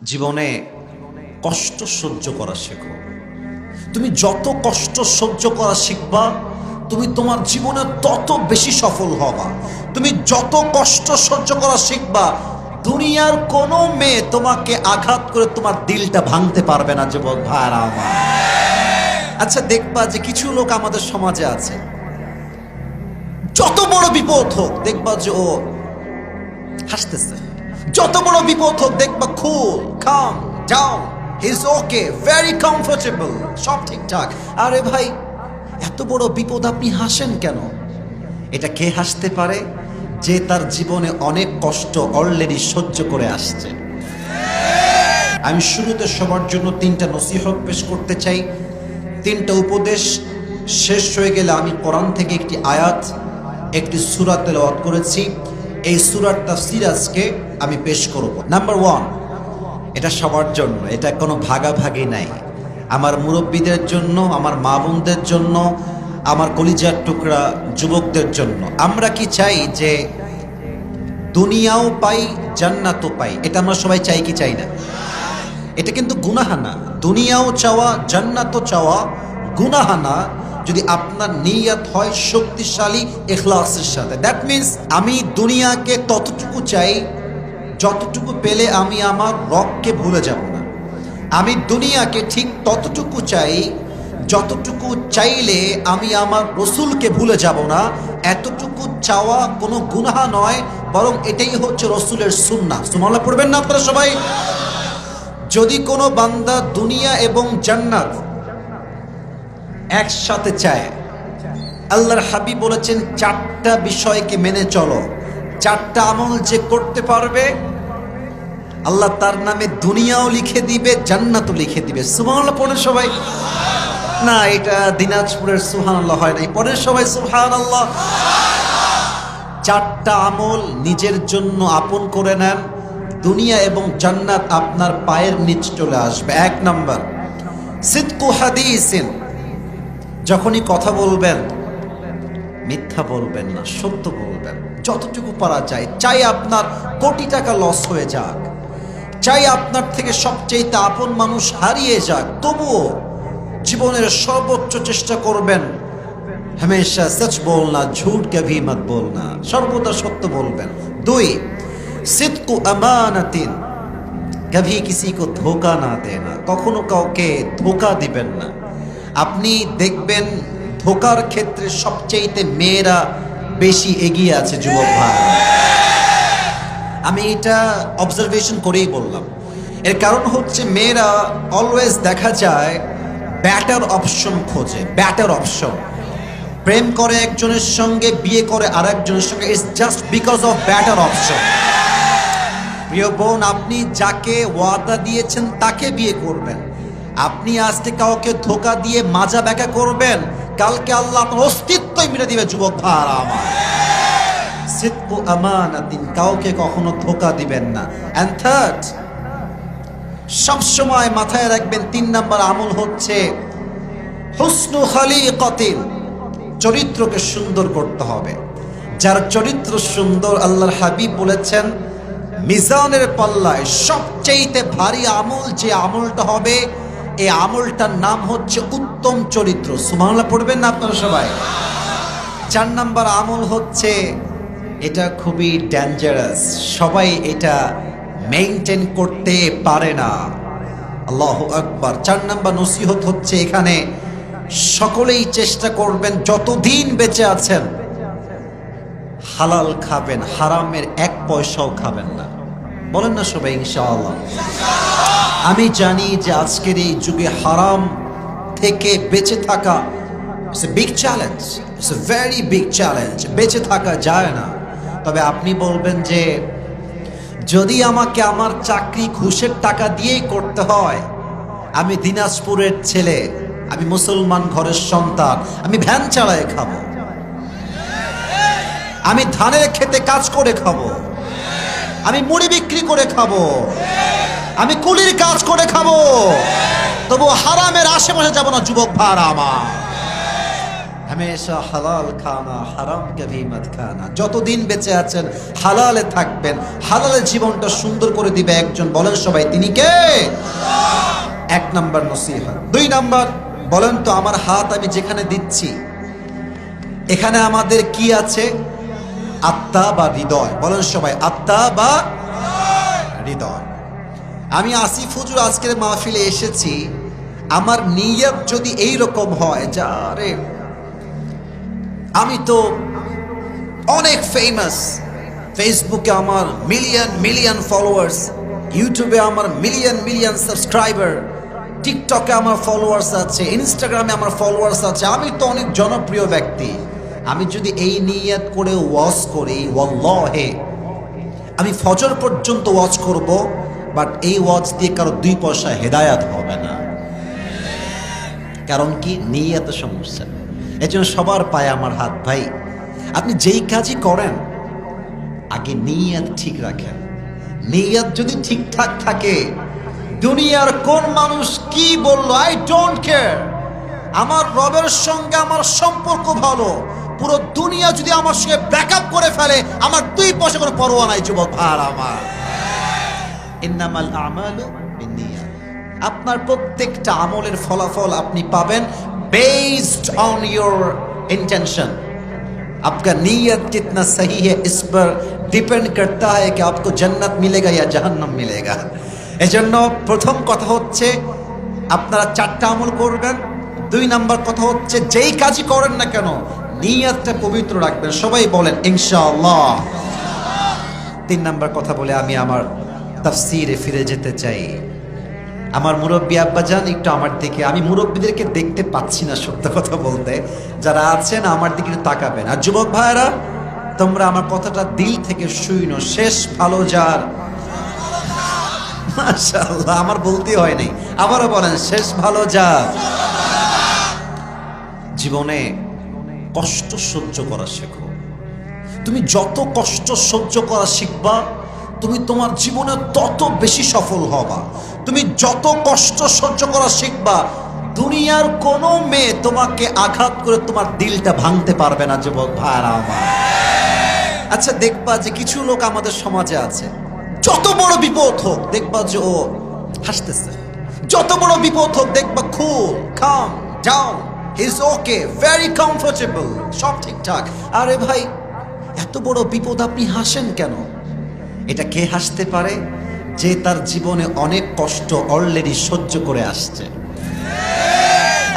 জীবনে কষ্ট সহ্য করা শেখো। তুমি যত কষ্ট সহ্য করা শিখবা, তুমি তোমার জীবনে তত বেশি সফল হবা। তুমি যত কষ্ট সহ্য করা শিখবা, দুনিয়ার কোনো মেয়ে তোমাকে আঘাত করে তোমার দিলটা ভাঙতে পারবে না। যুবক ভাইরা আমার, আচ্ছা দেখবা যে কিছু লোক আমাদের সমাজে আছে, যত বড় বিপদ হোক দেখবা যে ও হাসতেছে। যত বড় বিপদ হোক দেখবা cool, calm down, he is okay, very comfortable, সব ঠিকঠাক। আরে ভাই, এত বড় বিপদ আপনি হাসেন কেন? এটা কে হাসতে পারে? যে তার জীবনে অনেক কষ্ট অলরেডি সহ্য করে আসছে। আমি শুরুতে সবার জন্য 3টা নসিহত পেশ করতে চাই। 3টা উপদেশ শেষ হয়ে গেলে আমি কোরআন থেকে একটি আয়াত, একটি সূরা তেলাওয়াত করেছি। এই সূরার তাফসীর আজকে আমি পেশ করব। নাম্বার 1, এটা সবার জন্য, এটা কোনো ভাগাভাগি নাই। আমার মুরব্বীদের জন্য, আমার মা বোনদের জন্য, আমার কলিজার টুকরা যুবকদের জন্য। আমরা কি চাই যে দুনিয়াও পাই, জান্নাতও পাই? এটা আমরা সবাই চাই কি চাই না? এটা কিন্তু গুনাহ না। দুনিয়াও চাওয়া, জান্নাতও চাওয়া গুনাহ না, যদি আপনার নিয়ত হয় শক্তিশালী ইখলাসের সাথে। দ্যাট মিন্স আমি দুনিয়াকে ততটুকু চাই যতটুকু পেলে আমি আমার রবকে ভুলে যাব না। আমি দুনিয়াকে ঠিক ততটুকু চাই যতটুকু চাইলে আমি আমার রসুলকে ভুলে যাব না। এতটুকু চাওয়া কোনো গুনাহ নয়, বরং এটাই হচ্ছে রসুলের সুন্নাহ। সুবহানাল্লাহ পড়বেন না আপনারা সবাই? যদি কোনো বান্দা দুনিয়া এবং জান্নাত একসাথে চায়, আল্লাহর হাবিব বলেছেন 4টা বিষয়কে মেনে চলো। 4টা আমল যে করতে পারবে, আল্লাহ তার নামে দুনিয়াও লিখে দিবে, জান্নাতও লিখে দিবে। সুবহানাল্লাহ পড়ে সবাই? না, এটা দিনাজপুরের সুবহানাল্লাহ হয় নাই। পড়ে সবাই সুবহানাল্লাহ। 4টা আমল নিজের জন্য আপন করে নেন, দুনিয়া এবং জান্নাত আপনার পায়ের নিচে চলে আসবে। 1 নাম্বার, সিদকু হাদিসিন। যখনই কথা বলবেন মিথ্যা বলবেন না, সত্য বলবেন যতটুকু পারা যায়। চাই আপনার কোটি টাকা লস হয়ে যাক, চাই আপনার থেকে সবচেয়ে আপন মানুষ হারিয়ে যাক, তবুও জীবনের সর্বোচ্চ চেষ্টা করবেন হমেশা সচ বলনা, ঝুট কভি মত বলনা, সর্বদা সত্য বলবেন। 2, সিদকু আমানাতিন, কভি কিসি কো ধোকা না দেনা, কখনো কাউকে ধোকা দিবেন না। আপনি দেখবেন ধোকার ক্ষেত্রে সবচেয়ে মেয়েরা বেশি এগিয়ে আছে। যুবক ভাই, আমি এটা অবজারভেশন করেই বললাম। এর কারণ হচ্ছে মেয়েরা অলওয়েজ দেখা যায় ব্যাটার অপশন খোঁজে। ব্যাটার অপশন, প্রেম করে একজনের সঙ্গে, বিয়ে করে আরেকজনের সঙ্গে, it's just because of batter option. প্রিয় বোন, আপনি যাকে ওয়াদা দিয়েছেন তাকে বিয়ে করবেন। আপনি আজকে কাউকে ধোকা দিয়ে মাজা ব্যাকা করবেন, কালকে আল্লাহ আপনার অস্তিত্বই মেরে দিবে। যুবক ভাইরা আমার, সিদকু আমানাতিন, কাউকে কখনো ধোকা দিবেন না। এন্ড থার্ড, সবসময় মাথায় রাখবেন 3 নাম্বার আমল হচ্ছে হুসনু খালিকাতিন, চরিত্রকে সুন্দর করতে হবে। যার চরিত্র সুন্দর, আল্লাহর হাবিব বলেছেন মিজানের পাল্লায় সবচেয়ে ভারী আমল যে আমলটা হবে, এই আমলটার নাম হচ্ছে উত্তম চরিত্র। সুবহানাল্লাহ পড়বেন না আপনারা সবাই? 4 নাম্বার আমল হচ্ছে, এটা খুবই ডেঞ্জারাস, সবাই এটা মেইনটেইন করতে পারে না। আল্লাহু আকবার। 4 নাম্বার নসিহত হচ্ছে এখানে, সকলেই চেষ্টা করবেন যতদিন বেঁচে আছেন হালাল খাবেন, হারামের 1 পয়সাও খাবেন না। বলেন না সবাই ইনশাআল্লাহ? আমি জানি যে আজকের এই যুগে হারাম থেকে বেঁচে থাকা it's a big challenge, it's a very big challenge. বেঁচে থাকা যায় না। তবে আপনি বলবেন যে যদি আমাকে আমার চাকরি ঘুষের টাকা দিয়েই করতে হয়, আমি দিনাজপুরের ছেলে, আমি মুসলমান ঘরের সন্তান, আমি ভ্যান চালায় খাবো, আমি ধানের খেতে কাজ করে খাবো, আমি মুড়ি বিক্রি করে খাবো, আমি কুলির কাজ করে খাবো, তবু হারামের আশেপাশে যাব না। যুবক ভাইরা আমার, হামেশা হালাল খানা, হারাম কভি মত খানা। যতদিন বেঁচে আছেন হালালে থাকবেন, হালালে জীবনটা সুন্দর করে দিবে একজন। বলেন সবাই, তিনি কে? এক নাম্বার নসিহত। দুই নাম্বার, বলেন তো আমার হাত আমি যেখানে দিচ্ছি এখানে আমাদের কি আছে? আত্মা বা হৃদয়? বলেন সবাই, আত্মা বা হৃদয়। আমি আসিফ হুজুর আজকের মাহফিলে এসেছি, আমার নিয়ত যদি এই রকম হয় যে আরে আমি তো অনেক ফেমাস, ফেসবুকে আমার মিলিয়ন মিলিয়ন ফলোয়ার্স, ইউটিউবে আমার মিলিয়ন মিলিয়ন সাবস্ক্রাইবার, টিকটকে আমার ফলোয়ার্স আছে, ইনস্টাগ্রামে আমার ফলোয়ার্স আছে, আমি তো অনেক জনপ্রিয় ব্যক্তি। আমি যদি এই নিয়ত করে ওয়াজ করি, ওয়াল্লাহে আমি ফজর পর্যন্ত ওয়াজ করব, বাট এই ওয়াজ দিয়ে কারো 2 পয়সা হেদায়াত হবে না। কারণ কি? নিয়ত সমস্যা। এজন্য সবার পায়ে আমার হাত, ভাই আপনি যেই কাজই করেন আগে নিয়ত ঠিক রাখেন। নিয়ত যদি ঠিকঠাক থাকে, দুনিয়ার কোন মানুষ কি বলল আই ডোন্ট কেয়ার। আমার রবের সঙ্গে আমার সম্পর্ক ভালো, পুরো দুনিয়া যদি আমার সঙ্গে ব্রেকআপ করে ফেলে আমার 2 পয়সা কোনো পরোয়া নাই। যুবক ভাই আমার, ইন্নামাল আমালু বিন্নিয়াত। আপনার প্রত্যেকটা আমলের ফলাফল আপনি পাবেন बेस्ड ऑन योर इंटेंशन। आपका नीयत कितना सही है इस पर डिपेंड करता है कि आपको जन्नत मिलेगा या जहन्नम मिलेगा। এজন্য প্রথম কথা হচ্ছে আপনারা 4টা আমল করবেন। 2 নাম্বার কথা হচ্ছে যেই কাজই করেন না কেন নিয়তটা পবিত্র রাখবেন। সবাই বলেন ইনশাআল্লাহ। 3 নাম্বার কথা বলে আমি আমার তাফসীরে ফিরে যেতে চাই। আমার মুরব্বী আব্বাজান একটু আমার দিকে, আমি মুরব্বীদেরকে দেখতে পাচ্ছি না সত্য কথা বলতে, যারা আছেন আমার দিকে একটু তাকাবেন। আর যুবক ভাইরা তোমরা আমার কথাটা দিল থেকে শুনো, শেষ ভালো যার। মাশাআল্লাহ, আমার বলতে হয় নাই, আবারও বলেন শেষ ভালো যার। জীবনে কষ্ট সহ্য করা শেখো। তুমি যত কষ্ট সহ্য করা শিখবা তুমি তোমার জীবনে তত বেশি সফল হবা। তুমি যত কষ্ট সহ্য করা শিখবা দুনিয়ার কোনো মেয়ে তোমাকে আঘাত করে তোমার দিলটা ভাঙতে পারবে না। যুবক ভাইরা আমার, আচ্ছা দেখবা যে কিছু লোক আমাদের সমাজে আছে, যত বড় বিপদ হোক দেখবা যে ও হাসতেছে, যত বড় বিপদ হোক দেখবা cool, calm down, he is okay, very comfortable, সব ঠিকঠাক। আরে ভাই এত বড় বিপদ আপনি হাসেন কেন? এটা কে হাসতে পারে? যে তার জীবনে অনেক কষ্ট অলরেডি সহ্য করে আসছে।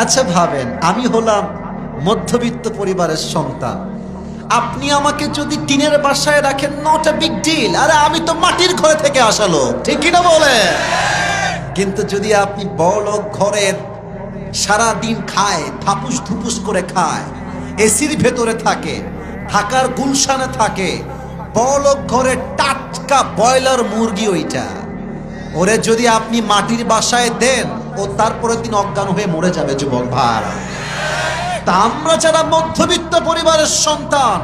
আচ্ছা ভাবেন, আমি হলাম মধ্যবিত্ত পরিবারের সন্তান, আপনি আমাকে যদি টিনের বাসায় রাখেন নট এ বিগ ডিল। আরে আমি তো মাটির ঘরে থেকে আসা লোক, ঠিক কিনা বলে? কিন্তু যদি আপনি বড়লোক ঘরের, সারা দিন খায়, থাপুস থুপুস করে খায়, এসির ভেতরে থাকে, ঢাকার গুলশানে থাকে, বড়লোক ঘরে টাটকা ব্রয়লার মুরগি, ওইটা ওরে যদি আপনি মাটির বাসায় দেন ও তারপরের দিন অজ্ঞান হয়ে মরে যাবে। যুবক ভাইরা, তা আমরা যারা মধ্যবিত্ত পরিবারের সন্তান,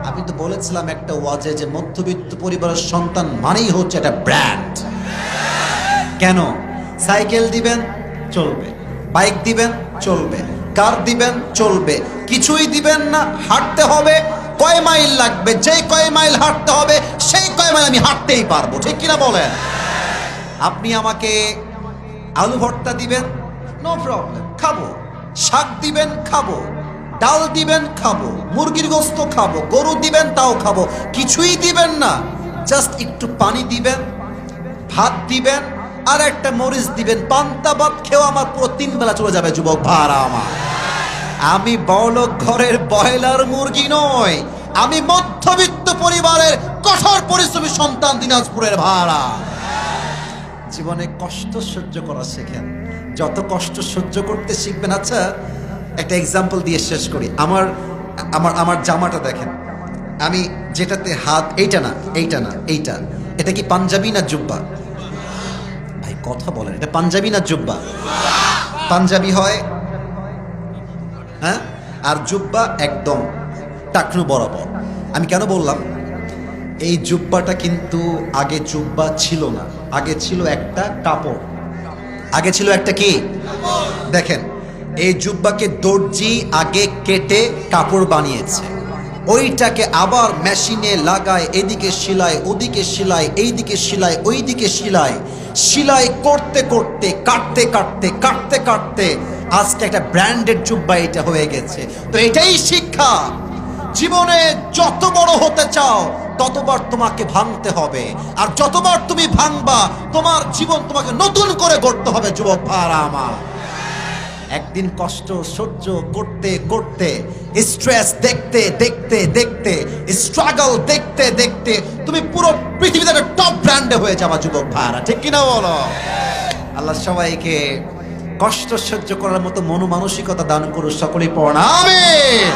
আমি তো বলেছিলাম একটা ওয়াজে যে মধ্যবিত্ত পরিবারের সন্তান মানেই হচ্ছে একটা ব্র্যান্ড। কেন? সাইকেল দিবেন চলবে, বাইক দিবেন চলবে, কার দিবেন চলবে, কিছুই দিবেন না হাঁটতে হবে, কয় মাইল লাগবে, যে কয় মাইল হাঁটতে হবে সেই কয় মাইল আমি হাঁটতেই পারবো, ঠিক কিনা বলেন? আপনি আমাকে আলু ভর্তা দিবেন, নো প্রবলেম, খাবো। শাক দিবেন খাবো, ডাল দিবেন খাবো, মুরগির গোস্ত খাবো, গরু দিবেন তাও খাবো। কিছুই দিবেন না, জাস্ট একটু পানি দিবেন, ভাত দিবেন আর একটা মরিচ দিবেন, পান্তা ভাত খেয়েও আমার পুরো 3 বেলা চলে যাবে। যুবক ভাইরা আমার, আমি বড়লোক ঘরের ব্রয়লার মুরগি নই, আমি মধ্যবিত্ত পরিবারের কঠোর পরিশ্রমী সন্তান দিনাজপুরের ভাড়া। জীবনে কষ্ট সহ্য করা শেখেন, যত কষ্ট সহ্য করতে শিখবেন। আচ্ছা একটা এক্সাম্পল দিয়ে শেষ করি। আমার আমার আমার জামাটা দেখেন, আমি যেটাতে হাত, এইটা না এইটা না এইটা, এটা কি পাঞ্জাবি না জুব্বা? ভাই কথা বলেন, এটা পাঞ্জাবি না জুব্বা? পাঞ্জাবি হয় হ্যাঁ, আর জুব্বা একদম টাকনু বরাবর। আমি কেন বললাম এই জুব্বাটা কিন্তু আগে জুব্বা ছিল না, আগে ছিল একটা কাপড়, আগে ছিল একটা কি দেখেন এই জুব্বাকে দর্জি আগে কেটে কাপড় বানিয়েছে, ওইটাকে আবার মেশিনে লাগায়, এদিকে সেলাই, ওদিকে সেলাই, এইদিকে সেলাই, ওইদিকে সেলাই, সেলাই করতে করতে, কাটতে কাটতে, কাটতে কাটতে আজকে একটা ব্র্যান্ডেড জুব্বা এটা হয়ে গেছে। তো এটাই শিক্ষা, জীবনে যত বড় হতে চাও ততবার তোমাকে ভাঙতে হবে, আর যতবার তুমি ভাঙবা তোমার জীবন তোমাকে নতুন করে গড়তে হবে। যুবক ভাইরা আমার, একদিন কষ্ট সহ্য করতে করতে, স্ট্রেস দেখতে দেখতে দেখতে, স্ট্রাগল দেখতে দেখতে তুমি পুরো পৃথিবীতে একটা টপ ব্র্যান্ডে হয়ে যাবা। যুবক ভাইরা, ঠিক কিনা বলো? আল্লাহ সবাইকে কষ্ট সহ্য করার মতো মনোমানসিকতা দান করুন। সকলেই পড়া আমিন।